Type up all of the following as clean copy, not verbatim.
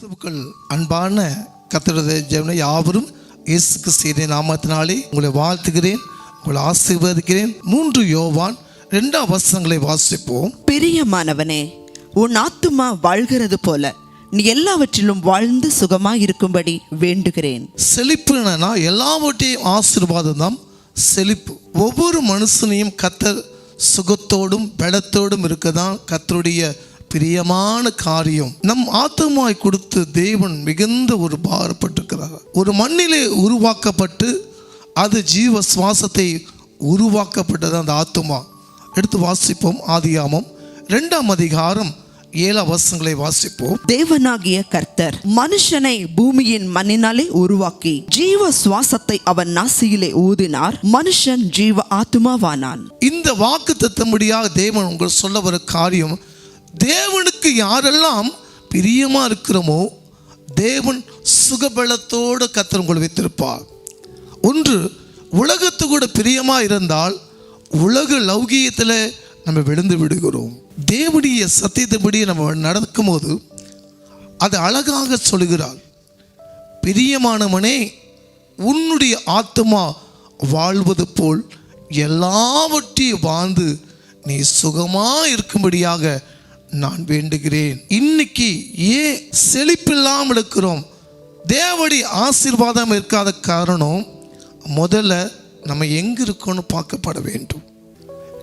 கிறிஸ்துவுக்குள் அன்பான கர்த்தருடைய ஜனமே யாவரும் இயேசு கிறிஸ்துவின் நாமத்தினாலே உங்களை வாழ்த்துகிறேன், உங்களை ஆசீர்வதிக்கிறேன். 3 யோவான் 2 வசனங்களை வாசிப்போம். பிரியமானவனே, உன் ஆத்துமா வாழ்கிறது போல நீ எல்லாவற்றிலும் வாழ்ந்து சுகமாய் இருக்கும்படி வேண்டுகிறேன். செழிப்புனா எல்லாவற்றையும் ஆசீர்வாதம் தான் செழிப்பு. ஒவ்வொரு மனுஷனையும் கர்த்தர் சுகத்தோடும் பலத்தோடும் இருக்கதான் கர்த்தருடைய பிரியமான காரியம். நம் ஆத்துமாவை கொடுத்து தேவன் மிகுந்த ஒரு பாரப்பட்டிருக்கிறார். ஒரு மண்ணிலே உருவாக்கப்பட்டு அது ஜீவ சுவாசத்தை உருவாக்கப்பட்டது அந்த ஆத்துமா. எடுத்து வாசிப்போம். ஆதியாகமம் 2 அதிகாரம் 7 வசனங்களை வாசிப்போம். தேவனாகிய கர்த்தர் மனுஷனை பூமியின் மண்ணினாலே உருவாக்கி ஜீவ சுவாசத்தை அவன் நாசியிலே ஊதினார், மனுஷன் ஜீவ ஆத்துமாவானான். இந்த வாக்கு தத்தபடியாக தேவன் உங்களுக்கு சொல்ல வர காரியம், தேவனுக்கு யாரெல்லாம் பிரியமா இருக்கிறோமோ தேவன் சுகபலத்தோடு கர்த்தர் உங்களை வைத்திருப்பார். ஒன்று, உலகத்து கூட பிரியமா இருந்தால் உலக லௌகியத்தில் நம்ம விழுந்து விடுகிறோம். தேவனுடைய சத்தியத்தைப்படி நம்ம நடக்கும்போது அது அழகாக சொல்கிறார், பிரியமானவனே உன்னுடைய ஆத்துமா வாழ்வது போல் எல்லாவற்றையும் வாழ்ந்து நீ சுகமா இருக்கும்படியாக நான் வேண்டுகிறேன். இன்னைக்கு ஏன் செழிப்பில்லாமல் இருக்கிறோம், தேவனுடைய ஆசீர்வாதம் இருக்காத காரணம், முதல்ல நம்ம எங்க இருக்கோன்னு பார்க்கப்பட வேண்டும்.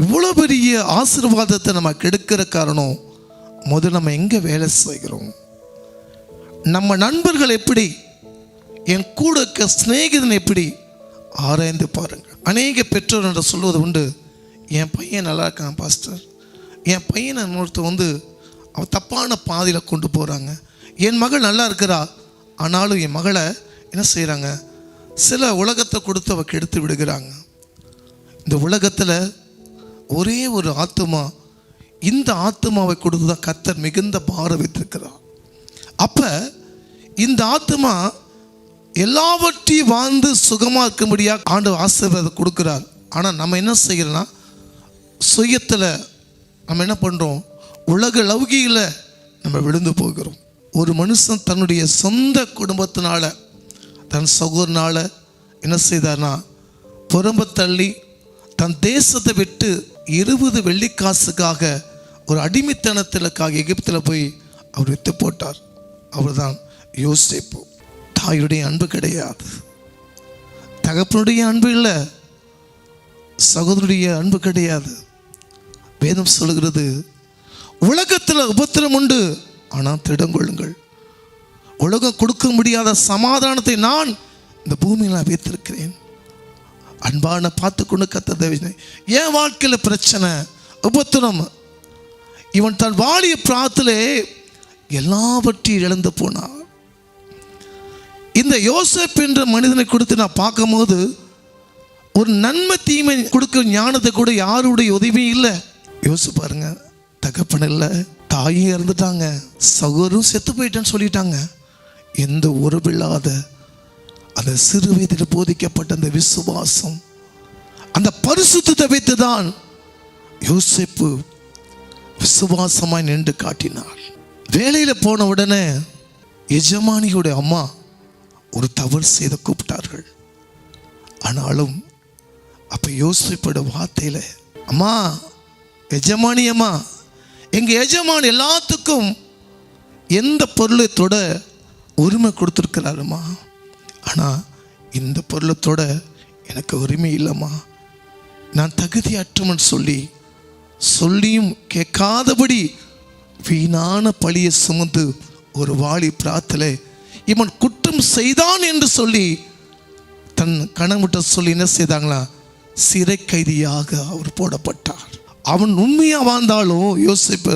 இவ்வளோ பெரிய ஆசீர்வாதத்தை நம்ம கெடுக்கிற காரணம், முதல்ல நம்ம எங்கே வேலை செய்கிறோம், நம்ம நண்பர்கள் எப்படி, என் கூட இருக்க சிநேகிதன் எப்படி ஆராய்ந்து பாருங்கள். அநேக பெற்றோர் என்று சொல்வது உண்டு, என் பையன் நல்லா இருக்கான் பாஸ்டர், என் பையனை இன்னொருத்தர் அவன் தப்பான பாதையில் கொண்டு போகிறாங்க, என் மகள் நல்லா இருக்கிறா ஆனாலும் என் மகளை என்ன செய்கிறாங்க, சில உலகத்தை கொடுத்து அவ கெடுத்து விடுகிறாங்க. இந்த உலகத்தில் ஒரே ஒரு ஆத்துமா, இந்த ஆத்துமாவை கொடுத்து தான் கர்த்தர் மிகுந்த பாரம் வைத்திருக்கிறார். அப்போ இந்த ஆத்துமா எல்லாவற்றையும் வாழ்ந்து சுகமாக இருக்கும்படியாக ஆண்டவர் ஆசீர்வாதம் கொடுக்குறார். ஆனால் நம்ம என்ன செய்கிறோன்னா, சுயத்தில் நம்ம என்ன பண்ணுறோம், உலக லௌகியில் நம்ம விழுந்து போகிறோம். ஒரு மனுஷன் தன்னுடைய சொந்த குடும்பத்தினால தன் சகோதரனால என்ன செய்தார்னா, புறம்ப தள்ளி தன் தேசத்தை விட்டு 20 வெள்ளிக்காசுக்காக ஒரு அடிமைத்தனத்திற்காக எகிப்தில் போய் அவர் வித்து போட்டார். அவர் தான் யோசேப்பு. தாயுடைய அன்பு கிடையாது, தகப்பனுடைய அன்பு இல்லை, சகோதரனுடைய அன்பு கிடையாது. வேதம் சொல்கிறது, உலகத்தில் உபத்திரம் உண்டு ஆனால் திடங்கொள்ளுங்கள், உலகம் கொடுக்க முடியாத சமாதானத்தை நான் இந்த பூமியில் வைத்திருக்கிறேன். அன்பான பார்த்து கொண்டு கர்த்தர், என் வாழ்க்கையில் பிரச்சனை உபத்திரம், இவன் தன் வாலிய பிரார்த்தலே எல்லாவற்றையும் இழந்து போனான். இந்த யோசேப்பு என்ற மனிதனை கொடுத்து நான் பார்க்கும்போது ஒரு நன்மை தீமை கொடுக்க ஞானத்தை கூட யாருடைய உதவியும் இல்லை. யோசிச்சு பாருங்க, தகப்பன் இல்லை, தாயும் இறந்துட்டாங்க, சகோதரும் செத்து போயிட்டேன்னு சொல்லிட்டாங்க. எந்த உறவில்லாத அந்த சிறு வயதில் போதிக்கப்பட்ட அந்த விசுவாசம், அந்த பரிசுத்தத்தை வைத்து தான் யோசேப்பு விசுவாசமாய் நின்று காட்டினார். வேலையில் போன உடனே எஜமானியுடைய அம்மா ஒரு தவறு செய்த கூப்பிட்டார்கள். ஆனாலும் அப்போ யோசேப்போட வார்த்தையில், அம்மா எஜமானி, அம்மா எங்கள் எஜமான் எல்லாத்துக்கும் எந்த பொருளை தொட உரிமை கொடுத்துருக்கிறாருமா, ஆனால் இந்த பொருளை தொட எனக்கு உரிமை இல்லைம்மா, நான் தகுதியற்றவன் சொல்லியும் கேட்காதபடி வீணான பழியை சுமந்து ஒரு வாலி பிரார்த்தலை இவன் குற்றம் செய்தான் என்று சொல்லி தன் கணவன்கிட்ட சொல்லி என்ன செய்தாங்களா, சிறை கைதியாக அவர் போடப்பட்டார். அவன் உண்மையாக வாழ்ந்தாலும் யோசிப்பு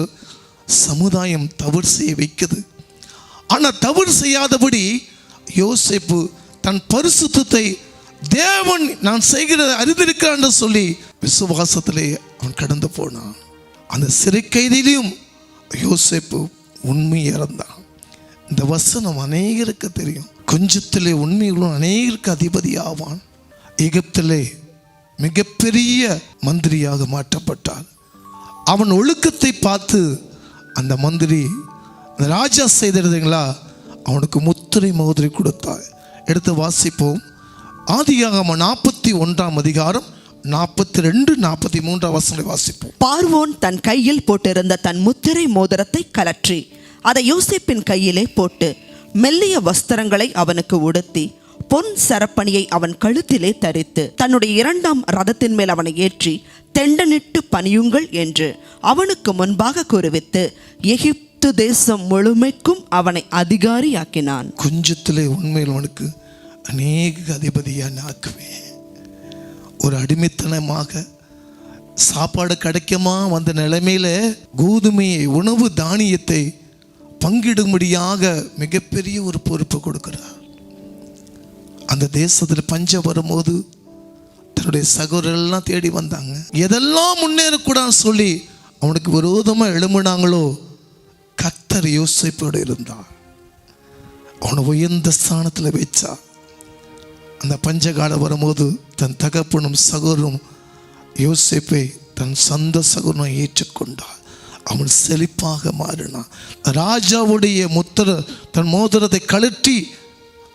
சமுதாயம் தவறு செய்ய வைக்குது. ஆனால் தவறு செய்யாதபடி யோசேப்பு தன் பரிசுத்தத்தை தேவன் நான் செய்கிறதை அறிந்திருக்கிறான் சொல்லி விசுவாசத்திலே அவன் கடந்து போனான். அந்த சிறை கைதியிலும் யோசேப்பு உண்மை இறந்தான். இந்த வசனம் அநேகருக்கு தெரியும். கொஞ்சத்திலே உண்மைகளும் அநேகருக்கு அதிபதி ஆவான். எகிப்திலே மிகப்பெரிய மந்திரியாக மாற்றப்பட்டார். அவன் ஒழுக்கத்தை பார்த்து அந்த மந்திரி அந்த ராஜா செய்திருந்தீங்களா, அவனுக்கு முத்திரை மோதிரை கொடுத்தாய். எடுத்து வாசிப்போம். ஆதியாகமம் 41 அதிகாரம் 42, 43 வசனங்களை வாசிப்போம். பார்வோன் தன் கையில் போட்டிருந்த தன் முத்திரை மோதிரத்தை கலற்றி அதை யோசேப்பின் கையிலே போட்டு மெல்லிய வஸ்திரங்களை அவனுக்கு உடுத்தி பொன் சரப்பணியை அவன் கழுத்திலே தரித்து தன்னுடைய 2ஆம் ரதத்தின் மேல் அவனை ஏற்றி தெண்டனிட்டு பணியுங்கள் என்று அவனுக்கு முன்பாக கூறுவித்து எகிப்து தேசம் முழுமைக்கும் அவனை அதிகாரியாக்கினான். கொஞ்சத்திலே உண்மையில் அவனுக்கு அநேக அதிபதியாக ஆக்குவேன். ஒரு அடிமைத்தனமாக சாப்பாடு கிடைக்குமா வந்த நிலைமையில கோதுமையை, உணவு தானியத்தை பங்கிடும்படியாக மிகப்பெரிய ஒரு பொறுப்பு கொடுக்கிறார். அந்த தேசத்தில் பஞ்சம் வரும்போது தன்னுடைய சகோதரர்கள்லாம் தேடி வந்தாங்க. எதெல்லாம் முன்னேறக்கூடாதுன்னு சொல்லி அவனுக்கு விரோதமாக எழும்பினாங்களோ, கர்த்தர் யோசேப்போடு இருந்தார். அவனை உயர்ந்த ஸ்தானத்தில் வச்சா. அந்த பஞ்சகாலம் வரும்போது தன் தகப்பனும் சகோதரனும் யோசேப்பை தன் சொந்த சகோதரனை ஏற்றுக்கொண்டார். அவன் செழிப்பாக மாறினான். ராஜாவுடைய தன் மோதிரத்தை கழற்றி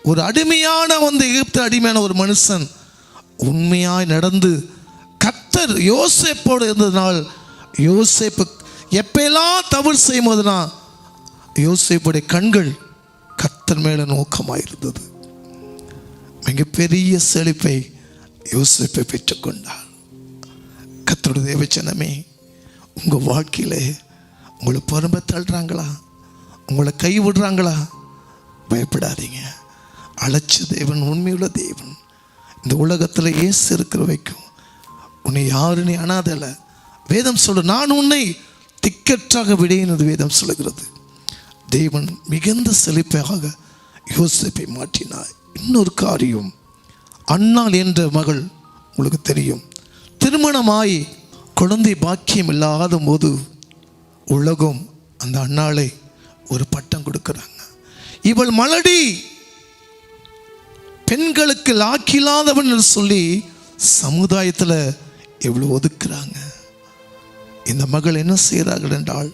ஒரு அடிமையான எகிப்து அடிமையான ஒரு மனுஷன் உண்மையாய் நடந்து கர்த்தர் யோசேப்போடு இருந்ததுனால் யோசேப்பு எப்பெல்லாம் தவறு செய்யும் போதுனா யோசேப்புடைய கண்கள் கர்த்தர் மேல நோக்கமாயிருந்தது. மிகப்பெரிய செழிப்பை யோசேப்பை பெற்றுக்கொண்டார். கர்த்தருடைய தேவச்சனமே, உங்கள் வாழ்க்கையில் உங்களை பொறுமை தள்ளுறாங்களா, உங்களை கைவிடுறாங்களா, பயப்படாதீங்க. அழைச்ச தேவன் உண்மையுள்ள தேவன். இந்த உலகத்தில் இயேசு இருக்கிற வைக்கும் உன்னை யாரு நீ அனாதல. வேதம் சொல்லு, நான் உன்னை திக்கற்றாக விடேன் என்று வேதம் சொல்லுகிறது. தேவன் மிகுந்த செழிப்பாக யோசேப்பை மாற்றினார். இன்னொரு காரியம், அன்னாள் என்ற மகள் உங்களுக்கு தெரியும், திருமணமாய் குழந்தை பாக்கியம் இல்லாத போது உலகம் அந்த அன்னாளை ஒரு பட்டம் கொடுக்குறாங்க. இவள் மலடி, பெண்களுக்கு லாக்கில்லாதவன் என்று சொல்லி சமுதாயத்தில் எவ்வளோ ஒதுக்குறாங்க. இந்த மகள் என்ன செய்கிறார்கள் என்றால்,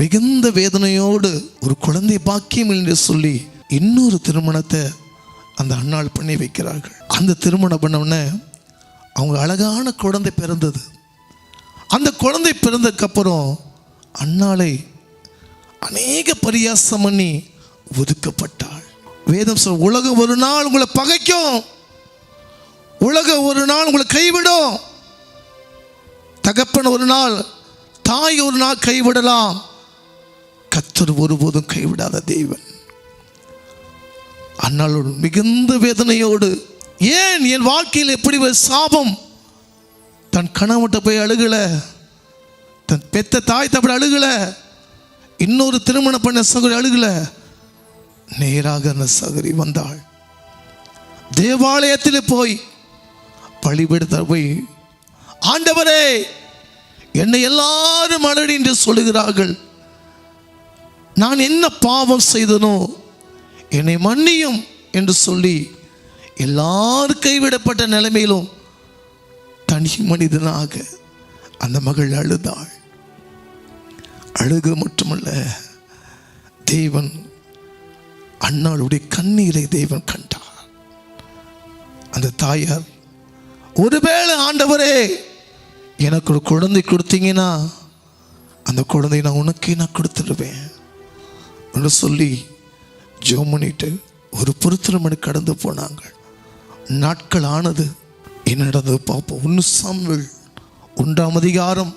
மிகுந்த வேதனையோடு ஒரு குழந்தை பாக்கியம் என்று சொல்லி இன்னொரு திருமணத்தை அந்த அன்னாள் பண்ணி வைக்கிறார்கள். அந்த திருமணம் பண்ணவுடனே அவங்க அழகான குழந்தை பிறந்தது. அந்த குழந்தை பிறந்ததுக்கப்புறம் அன்னாளை அநேக பரியாசம் பண்ணி ஒதுக்கப்பட்டாள். வேதம் சொல்ல, உலகம் ஒரு நாள் உங்களை பகைக்கும், உலகம் ஒரு நாள் உங்களை கைவிடும். தகப்பன் ஒரு நாள், தாய் ஒரு நாள் கைவிடலாம், கர்த்தர் ஒருபோதும் கைவிடாத தேவன். அன்னாளோடு மிகுந்த வேதனையோடு, ஏன் என் வாழ்க்கையில் எப்படி ஒரு சாபம், தன் கணவன்கிட்ட போய் அழுகல, தன் பெத்த தாய் தப்படி அழுகல, இன்னொரு திருமணம் பண்ண சகோதரி அழுகல, நேராக அந்த சகோதரி வந்தாள். தேவாலயத்தில் போய் பலிபீடத்தை போய், ஆண்டவரே என்னை எல்லாரும் மலடி என்று சொல்லுகிறார்கள், நான் என்ன பாவம் செய்தனோ என்னை மன்னியும் என்று சொல்லி எல்லாரும் கைவிடப்பட்ட நிலைமையிலும் தனி மனிதனாக அந்த மகள் அழுதாள். அழுக மட்டுமல்ல, தேவன் அன்னாளுடைய கண்ணீரை தேவன் கண்டார். அந்த தாயார், ஒருவேளை ஆண்டவரே எனக்கு ஒரு குழந்தை கொடுத்தீங்கன்னா அந்த குழந்தை நான் உனக்கே நான் கொடுத்துடுவேன் என்று சொல்லி ஜெபம் பண்ணிட்டு ஒரு பொருத்தமனை கடந்து போனாங்க. நாட்கள் ஆனது. என்ன நடந்தது பார்ப்போம். 1 சாமுவேல் 1ஆம் அதிகாரம்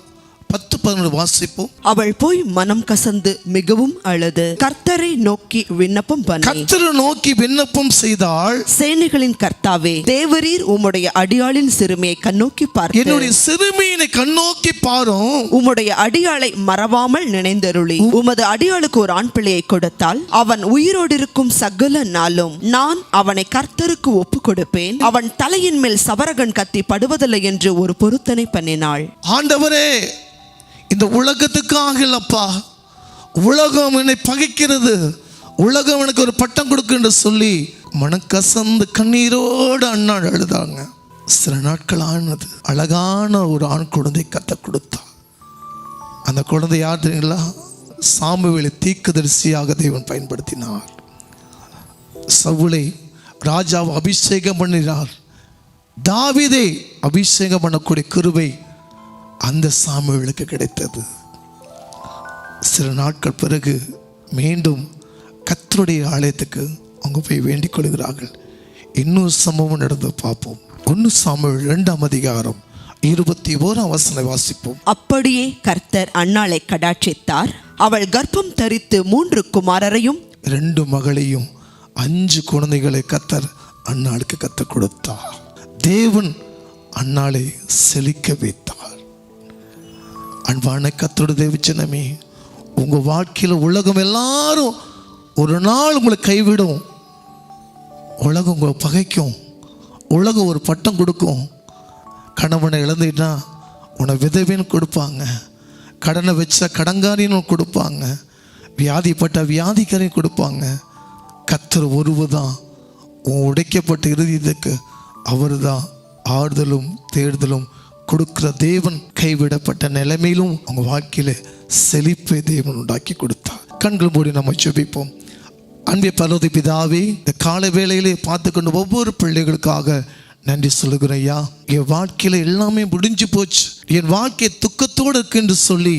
10-11 வாசிப்போம். அவள் போய் மனம் கசந்து மிகவும் அழுது கர்த்தரை நோக்கி விண்ணப்பம் பண்ணி, கர்த்தரை நோக்கி விண்ணப்பம் செய்தாள். சேனைகளின் கர்த்தாவே, தேவரீர் உம்முடைய அடியாளின் சிறுமியை கண்ணோக்கி பார்த்து, என்னுடைய சிறுமியினை கண்ணோக்கி பாரும், உம்முடைய அடியாளை மறவாமல் நினைந்தருளி உமது அடியாளுக்கு ஒரு ஆண் பிள்ளையை கொடுத்தால் அவன் உயிரோடு இருக்கும் சகல நாளும் நான் அவனை கர்த்தருக்கு ஒப்பு கொடுப்பேன், அவன் தலையின் மேல் சவரகன் கத்தி படுவதில்லை என்று ஒரு பொருத்தனை பண்ணினாள். ஆண்டவரே, இந்த உலகத்துக்காக இல்லப்பா, உலகம் என்னை பகைக்கிறது, உலகம் எனக்கு ஒரு பட்டம் கொடுக்கு என்று சொல்லி மனக்கசந்து கண்ணீரோடு அன்னாள் அழுதாங்க. சில நாட்கள் ஆனது. அழகான ஒரு ஆண் குழந்தை கத்த கொடுத்தா. அந்த குழந்தை யார் தெரியுங்களா? சாமுவேலை தீர்க்கதரிசியாக தேவன் பயன்படுத்தினார். சவுலை ராஜாவை அபிஷேகம் பண்ணினார். தாவீதை அபிஷேகம் பண்ணக்கூடிய கிருபை அந்த சாமுவேலுக்கு கிடைத்தது. சில நாட்கள் பிறகு மீண்டும் கர்த்தருடைய ஆலயத்துக்கு அவங்க போய் வேண்டிக் கொள்கிறார்கள். இன்னொரு சம்பவம் நடந்து பார்ப்போம். 1 சாமுவேல் 2ஆம் அதிகாரம் 21ஆம் வசனம் வாசிப்போம். அப்படியே கர்த்தர் அன்னாளை கடாட்சித்தார். அவள் கர்ப்பம் தரித்து 3 குமாரரையும் 2 மகளையும் 5 குழந்தைகளை கர்த்தர் அன்னாளுக்கு கற்றுக் கொடுத்தார். தேவன் அன்னாளை செழிக்க வைத்தார். அன்பான கர்த்தருடைய தேவஜனமே, உங்க வாழ்க்கையில உலகம் எல்லாரும் ஒரு நாள் உங்களை கைவிடும். உலகம் உங்களை பகைக்கும். உலகம் ஒரு பட்டம் கொடுக்கும். கணவனை இழந்துட்டா உன்னை விதவைன்னு கொடுப்பாங்க. கடனை வச்சா கடங்காரின்னு கொடுப்பாங்க. வியாதிப்பட்ட வியாதிக்காரையும் கொடுப்பாங்க. கர்த்தர் ஒருவர்தான் உன் உடைக்கப்பட்ட இருதயத்துக்கு அவர் தான் ஆறுதலும் தேடுதலும் கொடுக்கிற தேவன். கைவிடப்பட்ட நிலைமையிலும் அவங்க வாழ்க்கையில செழிப்பை தேவன் உண்டாக்கி கொடுத்தார். கண்கள் மூடி நம்ம ஜெபிப்போம். அன்பே பரலோக பிதாவே, இந்த காலை வேளையிலே பார்த்து கொண்டு ஒவ்வொரு பிள்ளைகளுக்காக நன்றி சொல்லுகிறேன் ஐயா. என் வாழ்க்கையில எல்லாமே முடிஞ்சு போச்சு, என் வாழ்க்கை துக்கத்தோடு இருக்கு என்று சொல்லி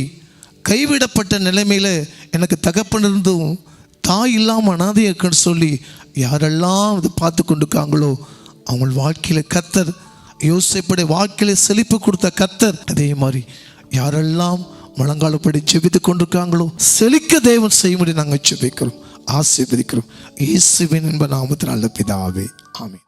கைவிடப்பட்ட நிலைமையில எனக்கு தகப்பன் இருந்தும் தாய் இல்லாமல் அனாதை இருக்குன்னு சொல்லி யாரெல்லாம் இது பார்த்து கொண்டிருக்காங்களோ அவங்க வாழ்க்கையில கர்த்தர் யோசிப்படைய வாழ்க்கையில செழிப்பு கொடுத்த கர்த்தர், அதே மாதிரி யாரெல்லாம் முழங்காலப்படி ஜெபித்து கொண்டிருக்காங்களோ செழிக்க தேவன் செய்யும்படி நாங்கள் ஜெபிக்கிறோம், ஆசீர்வதிக்கிறோம். இயேசுவின் என்ப நாமத்தில் நல்ல பிதாவே, ஆமென்.